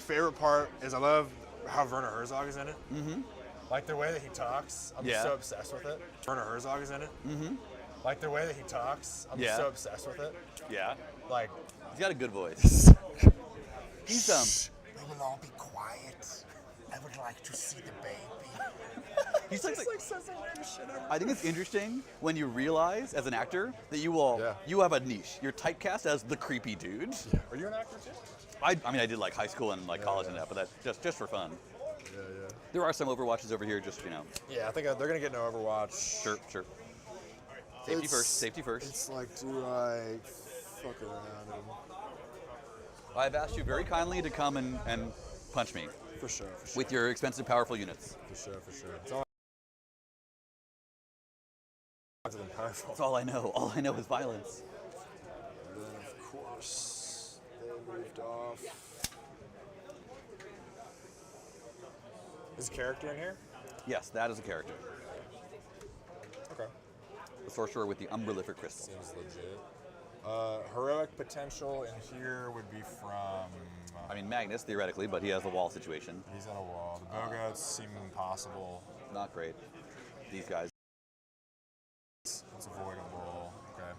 favorite part is I love how Werner Herzog is in it. Mm-hmm. Like the way that he talks, I'm just so obsessed with it. Werner Herzog is in it. Mm-hmm. Like the way that he talks, I'm just so obsessed with it. Yeah. Like, he's got a good voice. He's we will all be quiet. I would like to see the baby. He's like says the weirdest shit ever. I think it's interesting when you realize as an actor that you have a niche. You're typecast as the creepy dude. Yeah. Are you an actor too? I mean, I did like high school and like college and that, but that's just for fun. Yeah. There are some Overwatches over here, just, you know. Yeah, I think they're gonna get an Overwatch. Sure. Safety first. It's like, do I fuck around and... I've asked you very kindly to come and punch me. For sure. With your expensive, powerful units. For sure. It's all powerful. That's all I know. All I know is violence. And then, of course, they moved off. Is a character in here? Yes, that is a character. Okay. The sorcerer with the umbrellific crystal. Seems legit. Heroic potential in here would be from... I mean, Magnus, theoretically, but he has the wall situation. He's on a wall. The Bogots seem impossible. Not great. These guys. It's avoidable. Okay.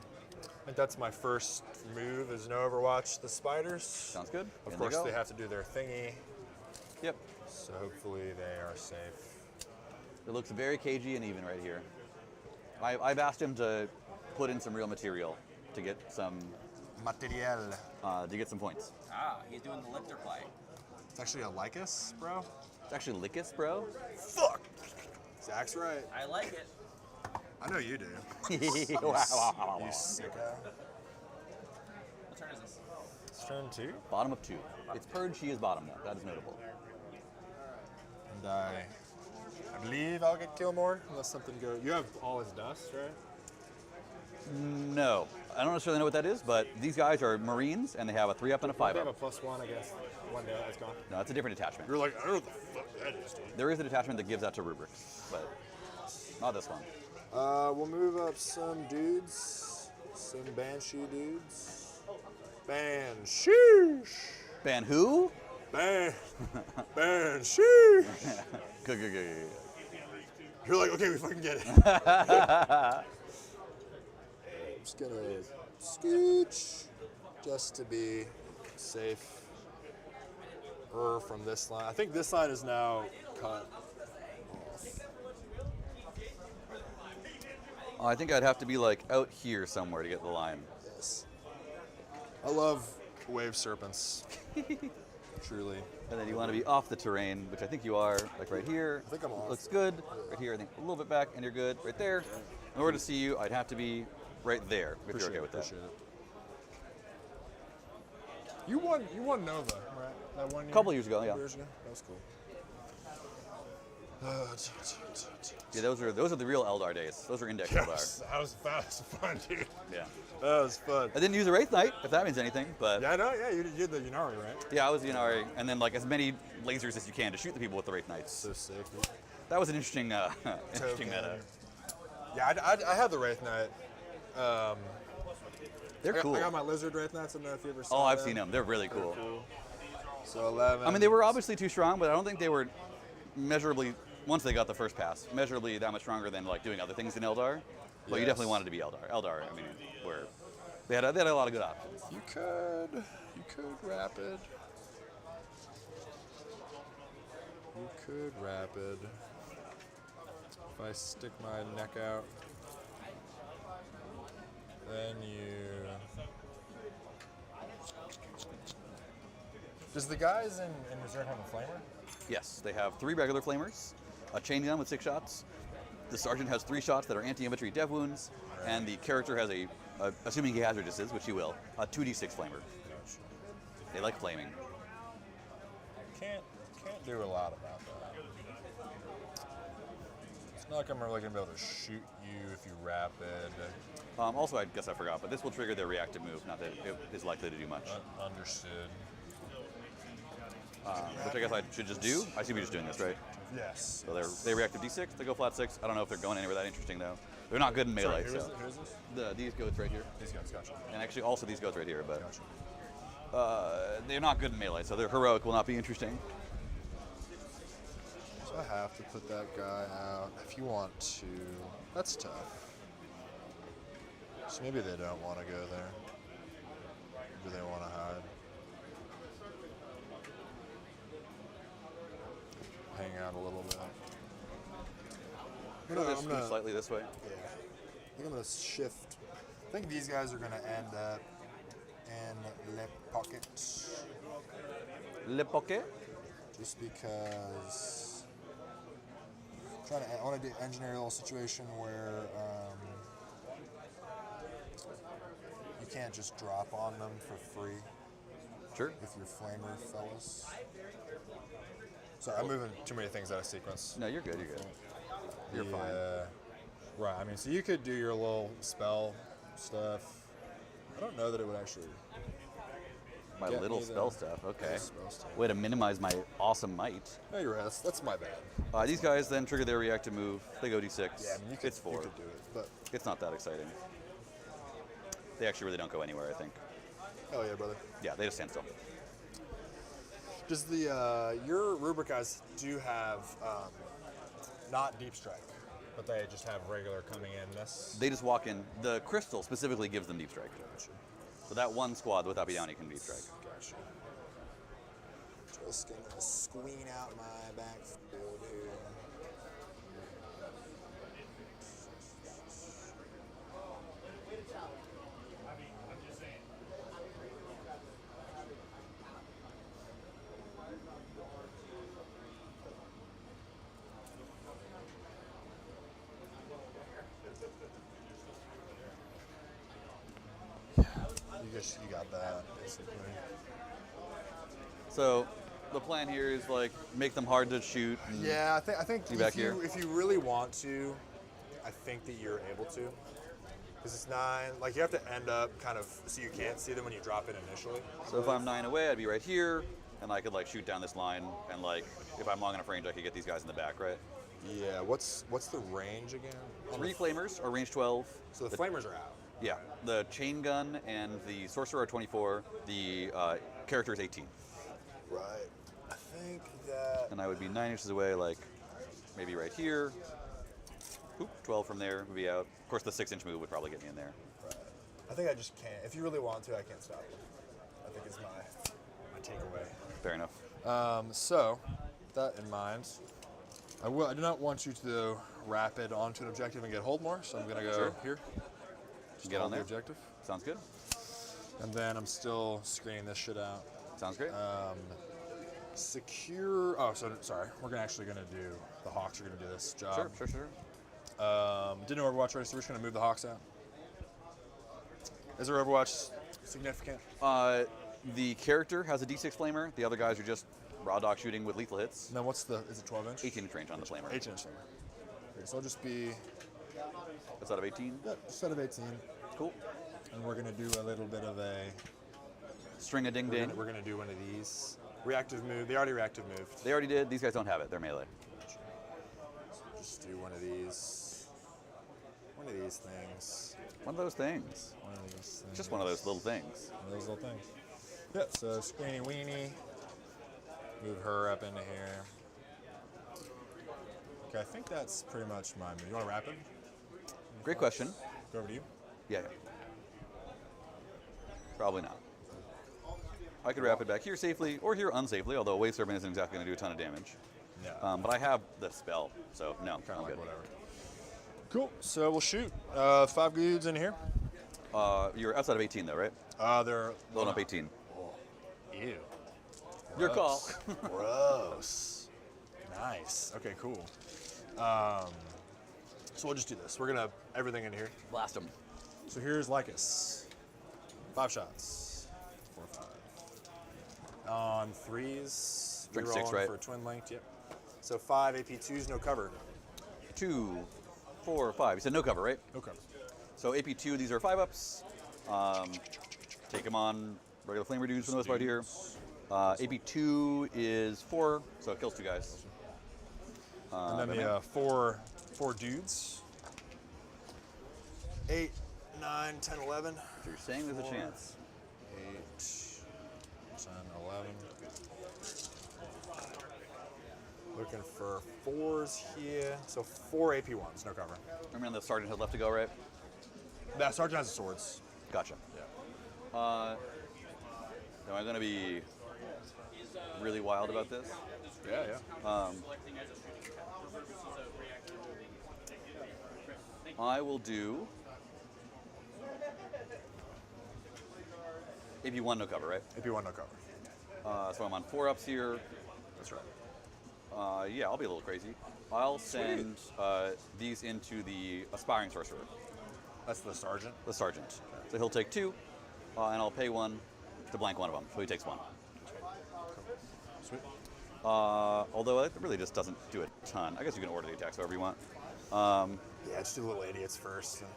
I think that's my first move is no Overwatch the spiders. Sounds good. Of course, they have to do their thingy. Yep. So hopefully they are safe. It looks very cagey and even right here. I've asked him to put in some real material to get some material. To get some points. Ah, he's doing the Lictor play. It's actually a Lycus, bro. It's actually Lycus, bro. Fuck. Zach's right. I like it. I know you do. Wow. You sicko. What turn is this? It's turn 2. Bottom of 2. It's purge, he is bottom though. That is notable. And I believe I'll get Gilmore unless something goes. You have all his dust, right? No. I don't necessarily know what that is, but these guys are Marines and they have a 3-up and a 5-up. They have a +1 against one day that's gone. No, it's a different attachment. You're like, I don't know what the fuck that is, dude. There is a detachment that gives that to rubrics, but not this one. We'll move up some dudes. Some Banshee dudes. Bansheesh. Ban who? Bansheesh. Good. You're like, okay, we fucking get it. Just gonna scooch just to be safe. From this line. I think this line is now cut off. I think I'd have to be like out here somewhere to get the line. Yes. I love wave serpents. Truly. And then you want to be off the terrain, which I think you are, like right here. I think I'm off. Looks good. Right here, I think a little bit back, and you're good. Right there. In order to see you, I'd have to be right there, if you're okay with that. Appreciate it. You won Nova, right? That 1 year? A couple years ago, yeah. Years ago? That was cool. Yeah, those are the real Eldar days. Those are Index Eldar. That was fun, dude. Yeah. That was fun. I didn't use a Wraith Knight, if that means anything, but... Yeah, I know, yeah, you did the Yunari, right? Yeah, I was the Inari, and then like as many lasers as you can to shoot the people with the Wraith Knights. So sick, dude. That was an interesting, interesting meta. Yeah, I had the Wraith Knight. They're cool. I got my Lizard Wraith Knights. I don't know if you ever saw Oh, I've them. seen them. They're really cool. So 11. I mean, they were obviously too strong, but I don't think they were measurably, once they got the first pass, measurably that much stronger than like doing other things in Eldar. But you definitely wanted to be Eldar. Eldar, I mean, they had a lot of good options. You could rapid. You could rapid. If I stick my neck out, then you. Does the guys in Reserve have a flamer? Yes, they have 3 regular flamers, a chain gun with 6 shots. The sergeant has 3 shots that are anti-infantry dev wounds, and the character has assuming he hazarduses, which he will, a 2d6 flamer. They like flaming. Can't do a lot about that. It's not like I'm really gonna be able to shoot you if you rapid. Also, I guess I forgot, but this will trigger their reactive move. Not that it is likely to do much. Understood. Which I guess I should just do. I see we're just doing this, right? Yes. So they reactive d6, they go flat 6. I don't know if they're going anywhere that interesting though. They're not good in melee. Sorry, so who is this? these goats right here. These guys, gotcha. And actually also these goats right here, but Gotcha. They're not good in melee, so their heroic will not be interesting. So I have to put that guy out. If you want to, that's tough. So maybe they don't want to go there. Maybe they want to hide. Hang out a little bit. Just move slightly this way. Yeah. I think I'm going to shift. I think these guys are going to end up in Le Pocket. Le pocket? Just because I want to engineer a little situation where you can't just drop on them for free Sure. with your flamer fellas. Sorry, I'm moving too many things out of sequence. No, you're good. You're good. You're fine. Right. I mean, so you could do your little spell stuff. I don't know that it would actually. My Get little me the- spell stuff. Okay. Spell stuff. Way to minimize my awesome might. No, you're right. That's my bad. These guys then trigger their reactive move. They go d6. Yeah, I mean, you could, it's 4. you could do it, but It's not that exciting. They actually really don't go anywhere, I think. hell yeah, brother. Yeah, they just stand still. Does the your rubric guys do have not deep strike, but they just have regular coming in this? They just walk in. The crystal specifically gives them deep strike. So that one squad without down, you can deep strike. Gotcha. Just gonna squeen out my backfield here. You got that basically. So the plan here is like make them hard to shoot. And Yeah, I think You back here? if you really want to, I think that you're able to. Because it's 9, like you have to end up kind of so you can't see them when you drop it initially. So if I'm 9 away, I'd be right here, and I could like shoot down this line, and like if I'm long enough range, I could get these guys in the back, right? Yeah, what's the range again? On 3 the- flamers are range 12. So the flamers are out. Yeah, the chain gun and the sorcerer are 24. The character is 18, Right. I think that and I would be 9 inches away, like maybe right here. Oop, 12 from there would be out. Of course, the 6-inch move would probably get me in there. I think I just can't. If you really want to, I can't stop you. I think it's my takeaway. Fair enough. So, with that in mind, I do not want you to rapid onto an objective and get hold more, so I'm gonna go Sure. here. Just Get on hold the there. objective, Sounds good. and then I'm still screening this shit out. Sounds great. Secure. Oh, so sorry. We're actually gonna do the Hawks are gonna do this job. Sure. Didn't know Overwatch, right? So we're just gonna move the Hawks out. Is there Overwatch significant? The character has a D6 flamer. The other guys are just raw dog shooting with lethal hits. And then is it 12 inch? 18 inch range on the flamer. 18 inch. Okay, so I'll just be That's out of 18. set of 18, Cool. and we're gonna do a little bit of a. String a ding ding. We're gonna do one of these reactive move. They already reactive moved. They already did. These guys don't have it. They're melee. Just do one of these. One of these things. One of those things. One of these things. Just one of those little things. One of those little things. Yep. So Screeny Weenie. Move her up into here. Okay, I think that's pretty much my move. You want to rapid? Great question. Go over to you. Yeah. Probably not. I could wrap it back here safely or here unsafely, although Wave Serpent isn't exactly going to do a ton of damage. Yeah. But I have the spell, so no, Kind I'm of like good. whatever. Cool. So we'll shoot. 5 dudes in here. You're outside of 18 though, right? They're Loading up 18. Ew. Your call. Gross. Nice. Okay, cool. So we'll just do this. We're gonna everything in here. Blast them. So here's Lycus. 5 shots. 4, 5. On 3s. Drink we're 6, rolling right? For a twin linked. Yep. So 5 AP2s, no cover. 2, 4, 5. You said no cover, right? No cover. So AP2, these are 5-ups. Take them on regular flamer dudes for the most part here. AP2 is 4, so it kills 2 guys. And then Batman? the 4 dudes. 8, 9, 10, 11. So you're saying there's a 4, chance. 8, looking for 4s here. So 4 AP1s, no cover. Remember the sergeant had left to go, right? That sergeant has the swords. Gotcha. Yeah. Am I going to be really wild about this? Yeah, yeah. I will do AP1 no cover, right? AP1, no cover. So I'm on 4-ups here. That's right. Yeah, I'll be a little crazy. I'll send these into the aspiring sorcerer, That's the sergeant. the sergeant. So he'll take 2, and I'll pay 1 to blank one of them. So he takes 1. Sweet. Although it really just doesn't do a ton. I guess you can order the attacks however you want. Yeah, just do the little idiots first. And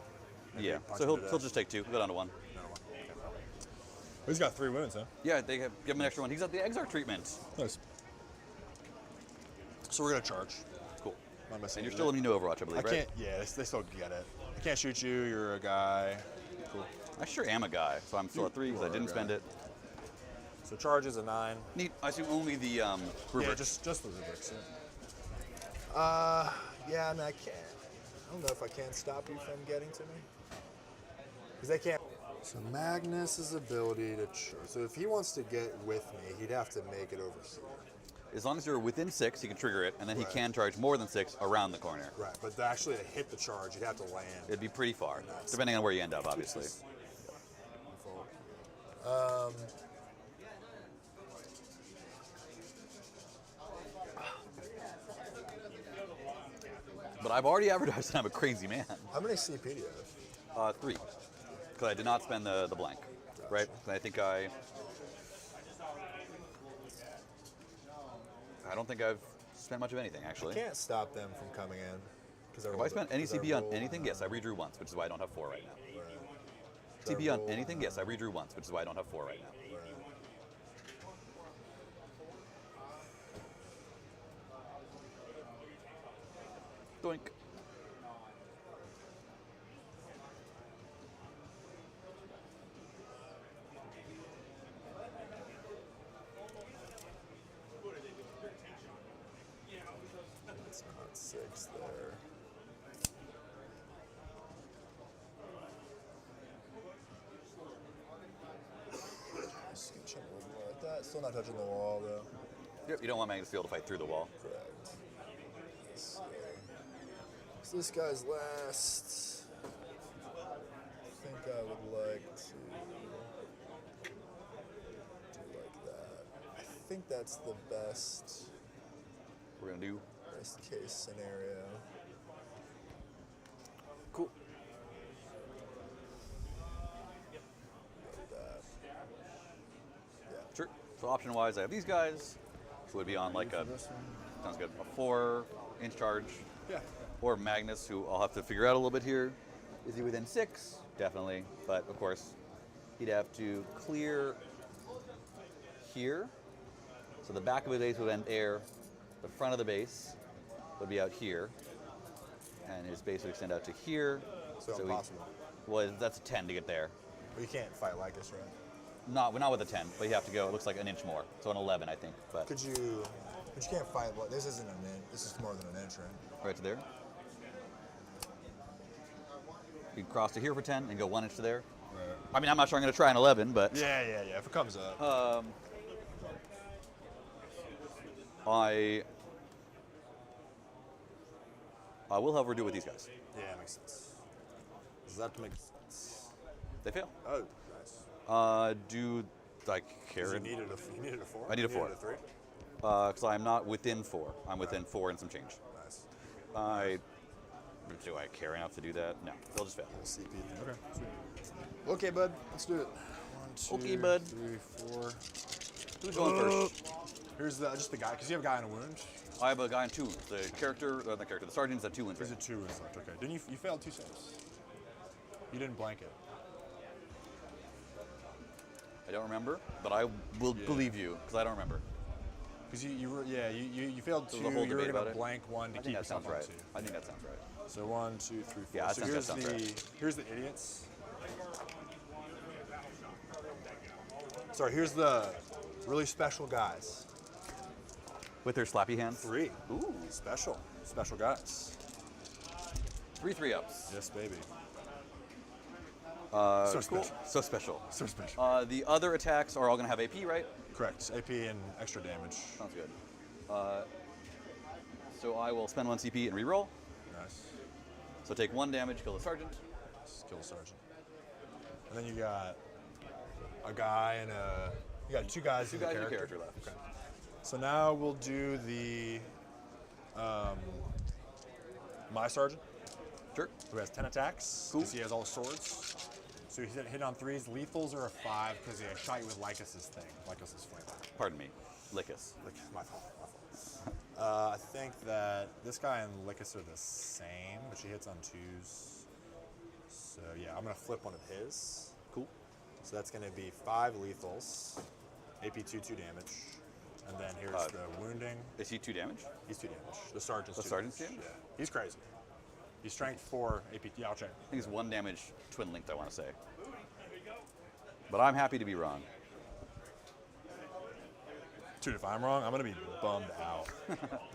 maybe Yeah, punch so him to he'll death. just take 2, go down to 1. No, no, okay. He's got 3 wounds, huh? Yeah, they give him an extra 1. He's got the Exarch treatment. Nice. So we're gonna charge. Cool. Not missing And you're anything. still immune to Overwatch, I believe, I right? can't. Yeah, they still get it. I can't shoot you. You're a guy. Cool. I sure am a guy, so I'm still at 3 because I are a didn't guy. spend it. So charge is a 9. Neat. I assume only the Yeah, rubric. just the rubrics. Yeah, I mean, I can't. I don't know if I can stop you from getting to me. Because they can't. So Magnus's ability to charge. So if he wants to get with me, he'd have to make it over here. As long as you're within 6, he can trigger it, and then Right. he can charge more than 6 around the corner. Right, but actually to hit the charge, you'd have to land. It'd be pretty far, Nice. depending on where you end up, obviously. But I've already advertised that I'm a crazy man. How many CP do you have? 3, because I did not spend the blank, right? I think I don't think I've spent much of anything, actually. Can't stop them from coming in. Have I spent any CP on anything? Yes, I redrew once, which is why I don't have 4 right now. CP on anything? Yes, I redrew once, which is why I don't have 4 right now. Doink. It's not 6 there. Scooching a little more like that. Still not touching the wall though. Yep, you don't want Magnus to be able to fight through the wall. Correct. So this guy's last. I think I would like to do like that. I think that's the best We're gonna do. case scenario. Cool. Like that. Sure. So option-wise, I have these guys, who would be on like a, sounds good, a 4-inch charge. Yeah. Or Magnus, who I'll have to figure out a little bit here. Is he within 6? Definitely. But of course, he'd have to clear here. So the back of his base would end there. The front of the base would be out here. And his base would extend out to here. So he- impossible. well, that's a 10 to get there. But you can't fight like this, right? Not with a 10, but you have to go, it looks like an inch more. So an 11, I think. But But you can't fight. This isn't an inch. This is more than an inch, right? right to there. You can cross to here for 10 and go 1 inch to there. Right. I mean, I'm not sure I'm going to try an 11, but Yeah. If it comes up. I will, however, do with these guys. Yeah, makes sense. Does that make sense? They fail. Oh, nice. Do I care? You needed a 4? I need a 4. You needed a 3? Because I'm not within 4. I'm within 4 and some change. Nice. Do I care enough to do that? No, they'll just fail. CP. Okay. Sweet. Okay, bud. Let's do it. 1, 2, Okay, bud. 3, 4. Who's going first? Here's just the guy, because you have a guy in a wound. I have a guy in 2 wounds. The sergeant's at 2 wounds. He's Right? at 2 wounds left. Okay. Didn't you failed 2 saves? You didn't blank it. I don't remember, but I will believe you because I don't remember. Because you failed 2. There's a whole You were debate gonna about it. blank 1 to I keep think that yourself sounds right. on 2. I think that sounds right. So 1, 2, 3, 4. Yeah, that so sounds- here's that sounds right. here's the idiots. Sorry, here's the really special guys. With their slappy hands. 3. Ooh. Special. Special guys. 3 3-ups. Yes, baby. So special. So special. So special. The other attacks are all going to have AP, right? Correct. AP and extra damage. Sounds good. So I will spend 1 CP and reroll. Nice. So take 1 damage, kill the sergeant. Kill the sergeant. And then you got a guy and a... You got 2 guys. 2 guys and a character left. Okay. So now we'll do the... my sergeant, Sure. who has 10 attacks. Cool. Because he has all the swords. So he's hit on 3s. Lethals are a 5 because he shot you with Lycus's thing. Lycus's flame. Pardon me. Lycus. My fault. I think that this guy and Lycus are the same, but she hits on 2s. So yeah, I'm gonna flip one of his. Cool. So that's gonna be 5 lethals, AP 2 damage, and then here's the wounding. Is he 2 damage? He's 2 damage. The sergeant's The 2 sergeant's damage. damage? Yeah. He's crazy. He's strength 4, AP. Yeah, I'll check. I think it's 1 damage twin linked, I want to say. But I'm happy to be wrong. Dude, if I'm wrong, I'm gonna be bummed out.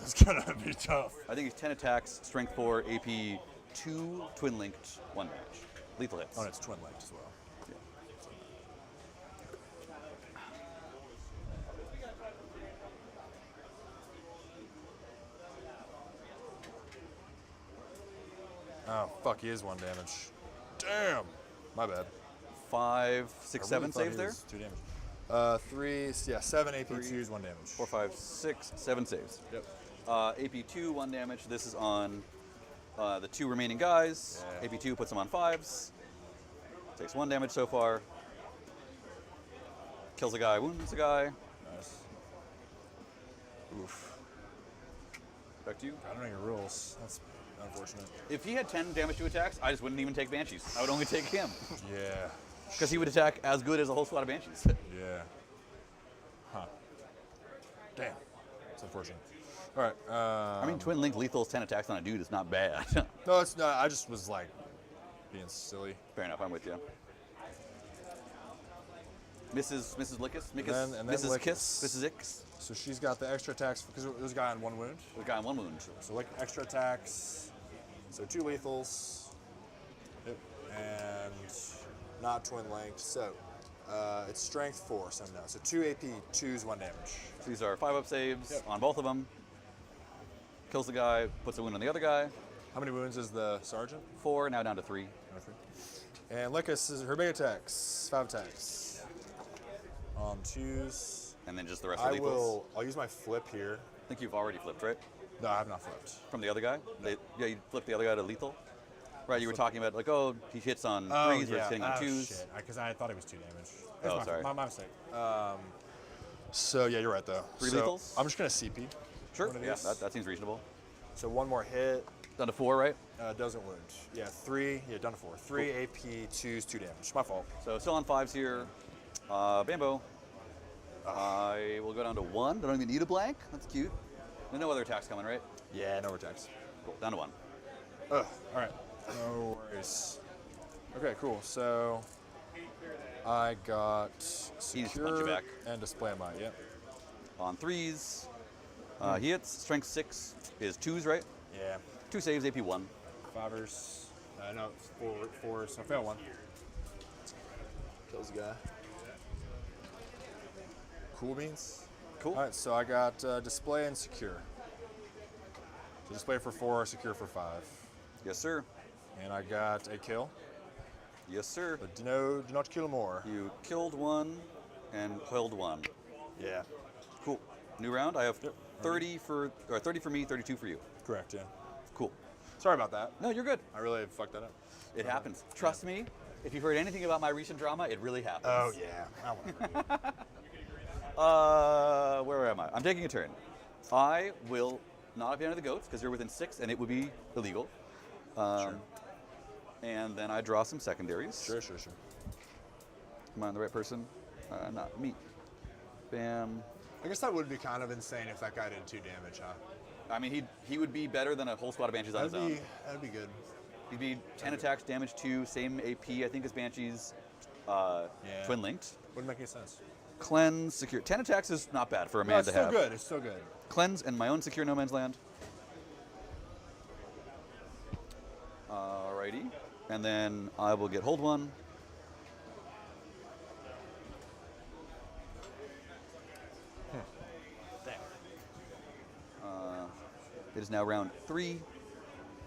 It's gonna be tough. I think he's 10 attacks, strength 4, AP 2, twin linked, 1 damage. Lethal hits. Oh, and it's twin linked as well. Oh, fuck, he is 1 damage. Damn! My bad. 5, 6, 7 thought saves he there? was 2 damage. 3, yeah, 7 AP 2s, 1 damage. 4, 5, 6, 7 saves. Yep. AP 2, 1 damage. This is on the 2 remaining guys. Yeah. AP 2 puts them on 5s. Takes 1 damage so far. Kills a guy, wounds a guy. Nice. Oof. Back to you. I don't know your rules. That's unfortunate. If he had 10 damage to attacks, I just wouldn't even take Banshees. I would only take him. Yeah. Because he would attack as good as a whole squad of Banshees. Yeah. Huh. Damn. It's unfortunate. All right. I mean, twin link lethal's 10 attacks on a dude is not bad. No, it's not. I just was like being silly. Fair enough, I'm with you. Mrs. Lickus? And then Mrs. Lickus. Kiss? Mrs. Ix? So she's got the extra attacks because there's a guy on 1 wound. The guy on 1 wound. So like extra attacks. So 2 lethals. Yep. And not twin linked. So it's strength 4. So no. So 2 AP 2s, 1 damage. So these are 5-up saves Yep. on both of them. Kills the guy, puts a wound on the other guy. How many wounds is the sergeant? 4, now down to 3. And Lycus is her big attacks. 5 attacks. On 2s. And then just the rest of the lethals. I'll use my flip here. I think you've already flipped, right? No, I have not flipped. From the other guy? Yeah, you flipped the other guy to lethal? Right, you were talking about, like, oh, he hits on 3s versus hitting on 2s. Shit. Because I thought it was 2 damage. Oh, sorry. My mistake. So, yeah, you're right, though. 3 so lethals? I'm just going to CP. Sure, one of yeah, these. that seems reasonable. So, 1 more hit. Down to 4, right? Doesn't wound. Yeah, 3. Yeah, done to 4. 3 AP 2s, 2 damage. My fault. So still on 5s here. Bambo. I will go down to 1. Don't even need a blank. That's cute. There's no other attacks coming, right? Yeah, no attacks. Cool. Down to 1. Ugh. All right. No worries. Okay, cool. So I got needs to punch you secure back. and display might. Yep. On 3s. He hits. Strength 6 is 2s, right? Yeah. 2 saves, AP 1. 5ers. No, 4. So I fail 1. Kills the guy. Cool beans. Cool. All right, so I got display and secure. So display for 4, secure for 5. Yes, sir. And I got a kill. Yes, sir. But do not kill more. You killed 1 and held 1. Yeah. Cool. New round. I have Yep. 30 for me, 32 for you. Correct, yeah. Cool. Sorry about that. No, you're good. I really fucked that up. It happens. Trust me. If you've heard anything about my recent drama, it really happens. Oh, yeah. I want to Where am I? I'm taking a turn. I will not have the end of the goats because you're within 6 and it would be illegal. Sure. And then I draw some secondaries. Sure. Am I on the right person? Not me. Bam. I guess that would be kind of insane if that guy did 2 damage, huh? I mean, he would be better than a whole squad of Banshees on his own. That'd be good. He'd be 10 attacks, damage 2, same AP, I think, as Banshees. Twin linked. Wouldn't make any sense. Cleanse, secure. 10 attacks is not bad for a No, man it's to still have. good. It's still good. cleanse and my own secure no man's land. Alrighty. And then I will get hold one. It is now round 3.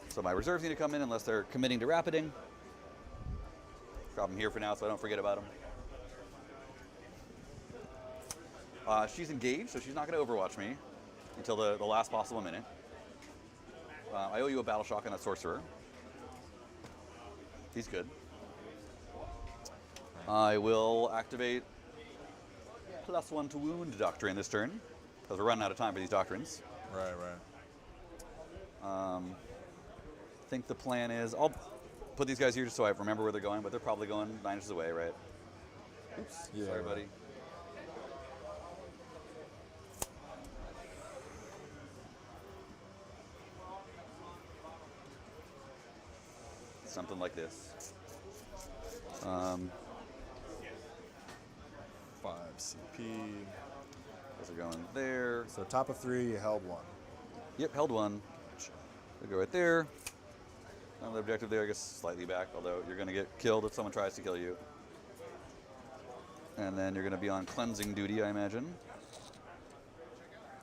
So my reserves need to come in unless they're committing to rapiding. Drop them here for now so I don't forget about them. She's engaged, so she's not going to overwatch me until the last possible minute. I owe you a battle shock and a sorcerer. He's good. I will activate +1 to wound doctrine this turn, because we're running out of time for these doctrines. Right. I think the plan is I'll put these guys here just so I remember where they're going, but they're probably going 9 inches away, right? Oops. Yeah, sorry, right. buddy. Something like this. 5 CP. Those are going there. So top of 3, you held 1. Yep, held 1. We'll go right there. Another objective there, I guess slightly back, although you're going to get killed if someone tries to kill you. And then you're going to be on cleansing duty, I imagine.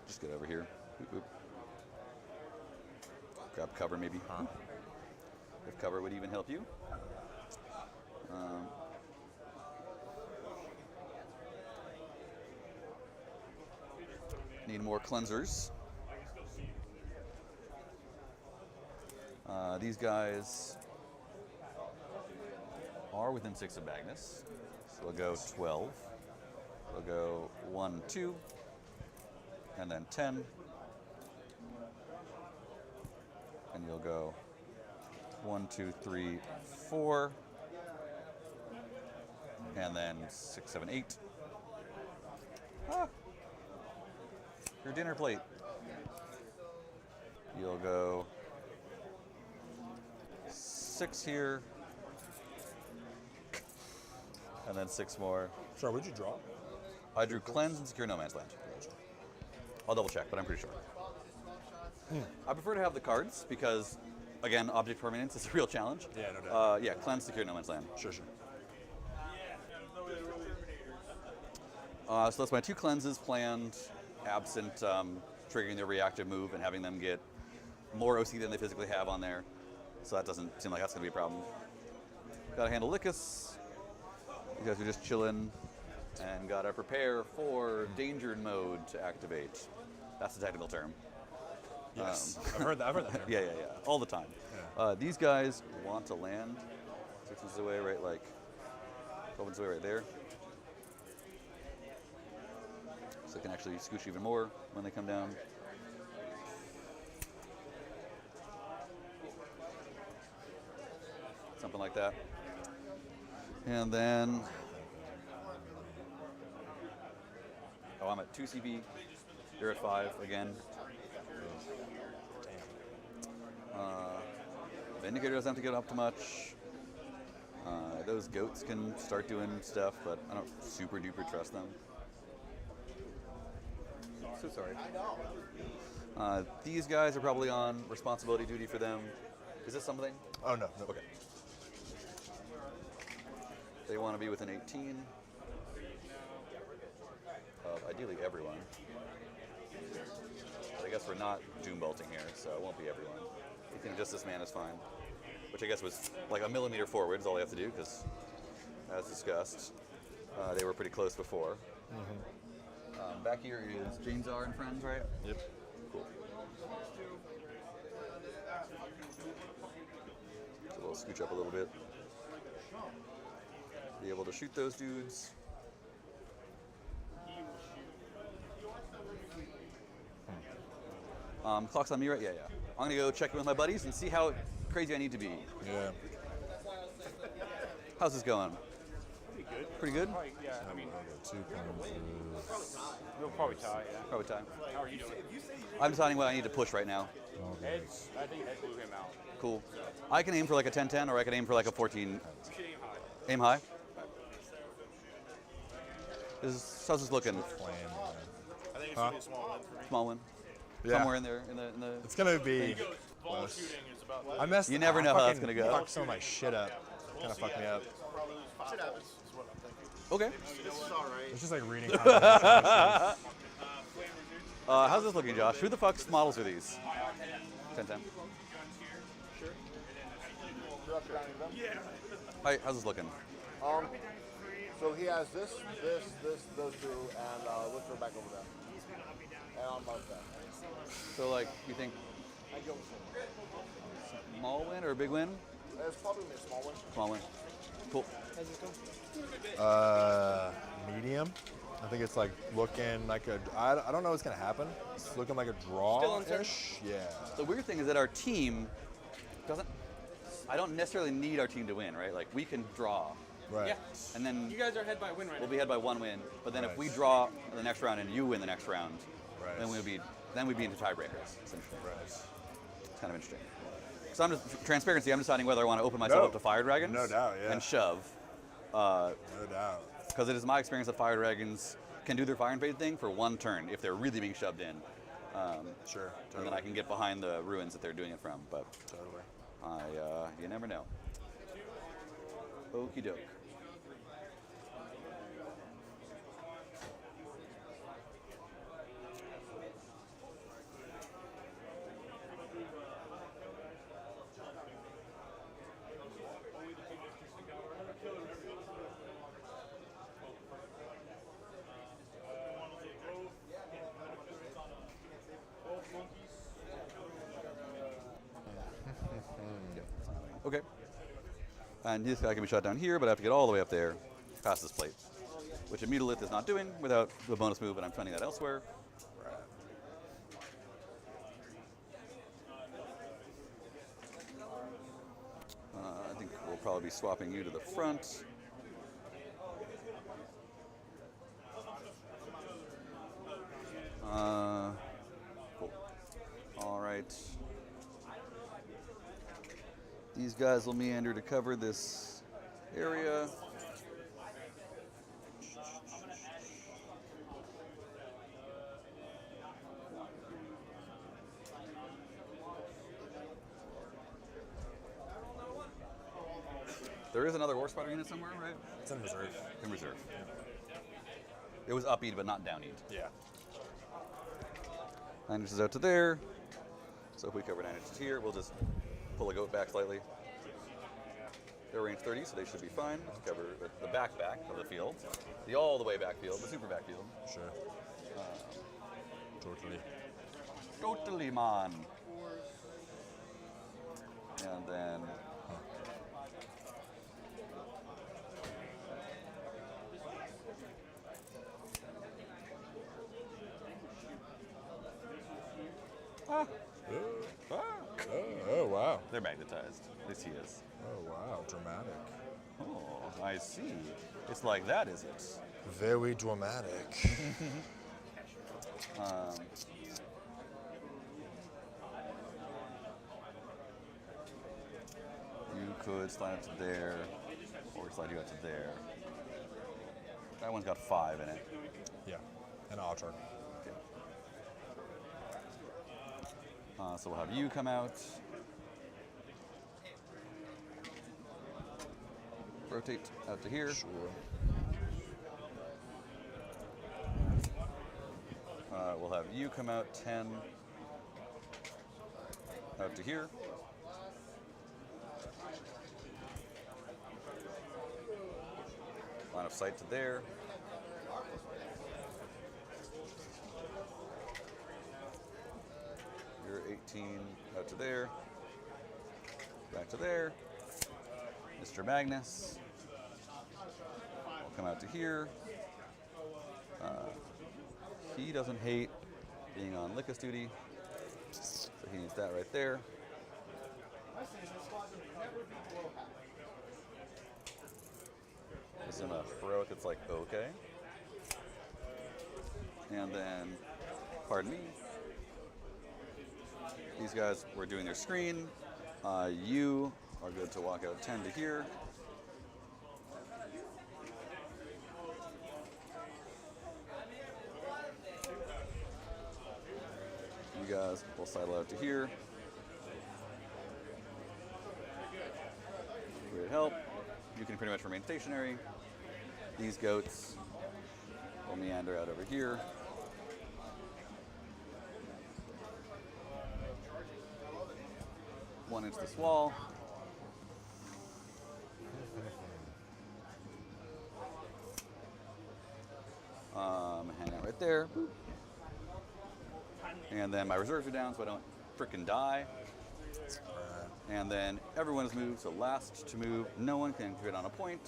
Just get over here. Oop, oop. Grab cover, maybe. If cover would even help you. Need more cleansers. These guys are within 6 of Magnus. So we'll go 12. We'll go 1, 2, and then 10. And you'll go 1, 2, 3, 4, and then 6, 7, 8. Ah! Your dinner plate. You'll go 6 here, and then 6 more. Sorry, what'd you draw? I drew cleanse and secure no man's land. I'll double check, but I'm pretty sure. I prefer to have the cards because, again, object permanence is a real challenge. Yeah, no doubt. Yeah, cleanse, secure no man's land. Sure. So that's my 2 cleanses planned, absent triggering their reactive move and having them get more OC than they physically have on there. So that doesn't seem like that's going to be a problem. Gotta handle Lycus. You guys are just chilling. And gotta prepare for danger mode to activate. That's the technical term. Yes, I've heard that term. Yeah. All the time. Yeah. These guys want to land 6 inches away, right? Like 12 inches away right there. So they can actually scooch even more when they come down. Something like that. And then, oh, I'm at 2 CP. You're at 5 again. Vindicator doesn't have to get up too much. Those goats can start doing stuff, but I don't super duper trust them. So sorry. These guys are probably on responsibility duty for them. Is this something? Oh, no. Okay. They want to be within 18 of ideally everyone. But I guess we're not doom bolting here, so it won't be everyone. I think just this man is fine. Which I guess was like a millimeter forward is all they have to do, because as discussed, they were pretty close before. Back here is James R. and friends, right? Yep. Cool. So we'll scooch up a little bit. Be able to shoot those dudes. Clock's on me, right? Yeah. I'm gonna go check in with my buddies and see how crazy I need to be. Yeah. How's this going? Pretty good? Probably, yeah, I mean, 2 cleanses. we'll probably tie, yeah. Probably time. How are you doing? I'm deciding what I need to push right now. Okay. I think Ed blew him out. Cool. I can aim for like a 10-10 or I can aim for like a 14. You should aim high. Aim high? How's this looking? Plan. I think it should be a small one for me. Small one. somewhere in there in the. It's gonna be. Ball close. shooting is about I messed. You never I know how it's fucking gonna go. Fucked some of my shit up. Kind of fucked me up. shit happens, is what I'm thinking. Okay. This is alright. It's just like reading. comprehension. How's this looking, Josh? Who the fuck's models are these? 10-10. Hi, how's this looking? So he has this, those two, and let's go back over there. And on both that. So, like, you think I go small win or a big win? It's probably a small one. Small win. Cool. Medium. I think it's like looking like a. I don't know what's gonna happen. It's looking like a draw-ish. Yeah. The weird thing is that our team doesn't. I don't necessarily need our team to win, right? Like, we can draw. Right. Yeah. And then You guys are ahead by a win right we'll now. be ahead by one win. But then if Right. we draw the next round and you win the next round, Right. then we'd be into tiebreakers. Essentially. Right. It's kind of interesting. So I'm just transparency. I'm deciding whether I want to open myself No. up to fire dragons. No doubt, yeah. And shove. No doubt. Because it is my experience that fire dragons can do their fire and fade thing for one turn if they're really being shoved in. Sure. And Totally. then I can get behind the ruins that they're doing it from. But Totally. you never know. Okie doke. Okay. And this guy can be shot down here, but I have to get all the way up there past this plate, which a Midlothian is not doing without the bonus move, and I'm finding that elsewhere. I think we'll probably be swapping you to the front. Cool. All right. These guys will meander to cover this area. There is another horse spider unit somewhere, right? It's in reserve. In reserve. It was upbeat, but not downbeat. Yeah. 9 inches out to there. So if we cover 9 inches here, we'll just pull a goat back slightly. They're range 30, so they should be fine. Let's cover the back of the field. The all the way back field, the super back field. Sure. Totally. Totally, man. And then... Oh wow. They're magnetized. At least he is. Oh wow. Dramatic. Oh, I see. It's like that, is it? Very dramatic. You could slide up to there, or slide you out to there. That one's got 5 in it. Yeah. And I'll turn. So we'll have you come out. Rotate out to here. Sure. We'll have you come out 10 out to here. Line of sight to there. You're 18 out to there. Back to there. Mr. Magnus will come out to here. He doesn't hate being on Lickus duty, so he needs that right there. This is a heroic that's like, okay. And then, pardon me, these guys were doing their screen. You are good to walk out 10 to here. You guys will sidle out to here. Great help. You can pretty much remain stationary. These goats will meander out over here. One inch this wall. Hang out right there. Boop. And then my reserves are down so I don't frickin' die. And then everyone is moved, so last to move, no one can get on a point.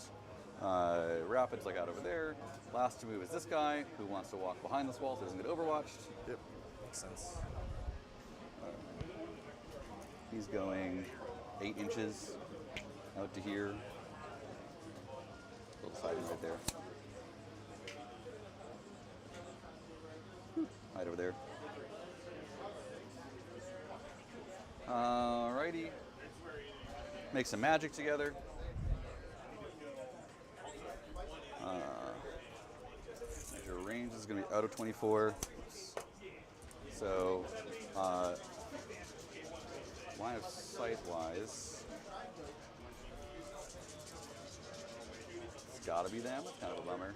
Rapid's like out over there. Last to move is this guy who wants to walk behind this wall so he doesn't get overwatched. Yep, makes sense. He's going 8 inches out to here. Little siding right there. Right over there. Alrighty. Make some magic together. Your range is going to be out of 24. So, line of sight wise, it's got to be them. It's kind of a bummer.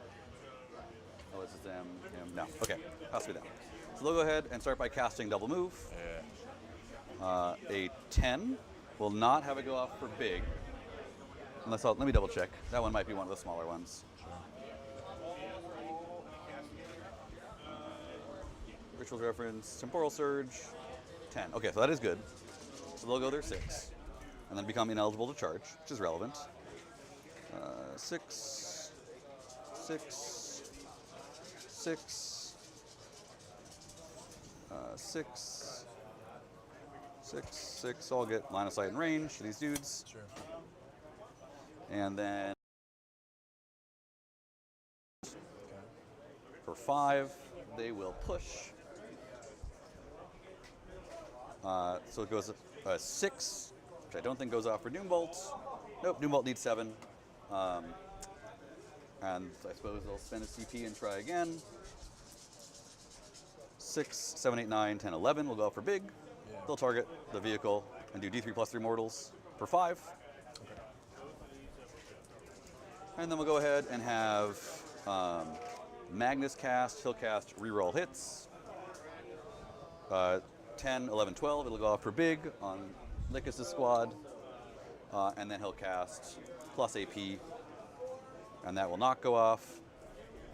Oh, it's them, him. No. Okay, has to be them. So they'll go ahead and start by casting double move. A 10 will not have it go off for big. Unless let me double check. That one might be one of the smaller ones. Rituals reference, temporal surge, 10. Okay, so that is good. So they'll go there 6, and then become ineligible to charge, which is relevant. 6, 6, 6, 6, 6, 6. So I'll get line of sight and range to these dudes. Sure. And then for 5, they will push. So it goes 6, which I don't think goes off for Doombolt. Nope, Doombolt needs 7. And I suppose they'll spend a CP and try again. 6, 7, 8, 9, 10, 11 will go off for big. Yeah. They'll target the vehicle and do D3 plus 3 mortals for 5. Okay. And then we'll go ahead and have Magnus cast, he'll cast reroll hits. 10, 11, 12, it'll go off for big on Lycus' squad. And then he'll cast plus AP, and that will not go off.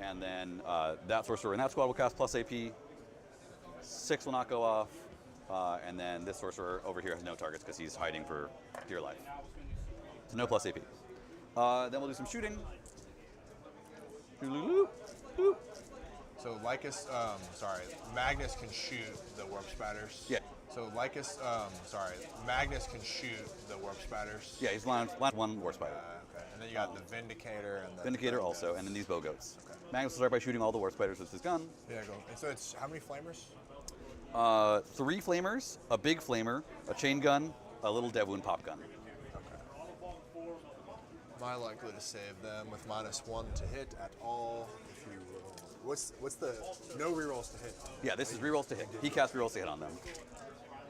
And then that sorcerer in that squad will cast plus AP. 6 will not go off. And then this sorcerer over here has no targets because he's hiding for dear life. So no plus AP. Then we'll do some shooting. So Magnus can shoot the warp spatters. Yeah. So Magnus can shoot the warp spatters. Yeah, he's line 1 war spider. Okay. And then you got the Vindicator and the Vindicator also, and then these bow goats. Okay. Magnus will start by shooting all the war spiders with his gun. Yeah, go. And so it's how many flamers? 3 flamers, a big flamer, a chain gun, a little dev wound pop gun. Okay. Am I likely to save them with -1 to hit at all? If you roll. What's the no rerolls to hit? Yeah, this is rerolls to hit. He casts rerolls to hit on them.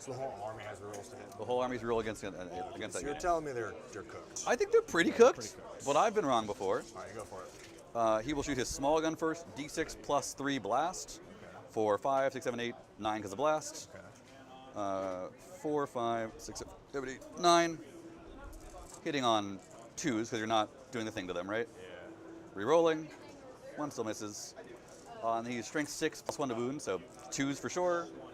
So the whole army has rerolls to hit. The whole army's reroll against that So you're unit. telling me they're cooked. I think they're pretty cooked, but I've been wrong before. All right, go for it. He will shoot his small gun first, D6 plus 3 blast for 5, 6, 7, 8, 9 because of blast. Okay. 4, 5, 6, 7, 8, 9. Hitting on 2s because you're not doing the thing to them, right? Yeah. Rerolling. 1 still misses. And he's strength 6 plus 1 to wound, so 2s for sure.